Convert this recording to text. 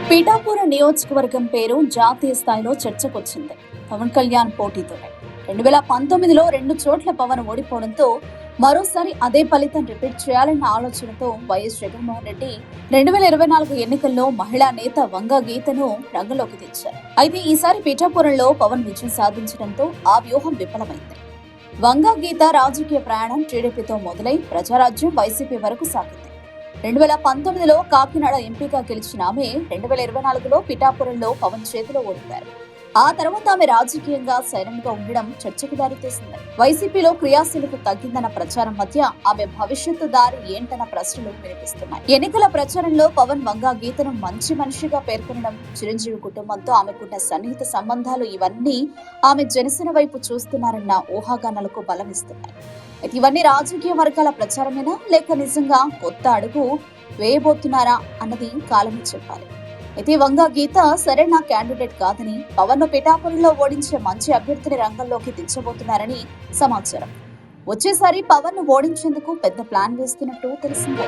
పిఠాపురం నియోజకవర్గం పేరు జాతీయ స్థాయిలో చర్చకొచ్చింది. పవన్ కళ్యాణ్ పోటీతోనే 2019లో 2 చోట్ల పవన్ ఓడిపోవడంతో మరోసారి అదే ఫలితం రిపీట్ చేయాలన్న ఆలోచనతో వైఎస్ జగన్మోహన్ రెడ్డి 2024 ఎన్నికల్లో మహిళా నేత వంగా గీతను రంగంలోకి తెచ్చారు. అయితే ఈసారి పిఠాపురంలో పవన్ విజయం సాధించడంతో ఆ వ్యూహం విఫలమైంది. వంగా గీత రాజకీయ ప్రయాణం టీడీపీతో మొదలై ప్రజారాజ్యం వైసీపీ వరకు సాగింది. 2019లో కాకినాడ ఎంపీగా గెలిచిన ఆమె 2024లో పిఠాపురంలో పవన్ చేతిలో ఓడిపారు. ఆ తర్వాత ఆమె రాజకీయంగా సైలెంట్ గా ఉండడం చర్చకు దారితీసింది. వైసీపీలో క్రియాశీలత తగ్గిందన్న ప్రచారం మధ్య ఆమె భవిష్యత్తు దారి ఏంటన్న ప్రశ్నలు వినిపిస్తున్నాయి. ఎన్నికల ప్రచారంలో పవన్ వంగా గీతను మంచి మనిషిగా పేర్కొనడం, చిరంజీవి కుటుంబంతో ఆమెకున్న సన్నిహిత సంబంధాలు ఇవన్నీ ఆమె జనసేన వైపు చూస్తున్నారన్న ఊహాగానాలకు బలమిస్తున్నాయి. అయితే ఇవన్నీ రాజకీయ వర్గాల ప్రచారమేనా లేక నిజంగా కొత్త అడుగు వేయబోతున్నారా అన్నది కాలమే చెప్పాలి. అయితే వంగా గీత సరైన క్యాండిడేట్ కాదని, పవన్ ను పిఠాపురంలో ఓడించే మంచి అభ్యర్థిని రంగంలోకి దించబోతున్నారని సమాచారం. వచ్చేసారి పవన్ ను ఓడించేందుకు పెద్ద ప్లాన్ వేస్తున్నట్టు తెలిసింది.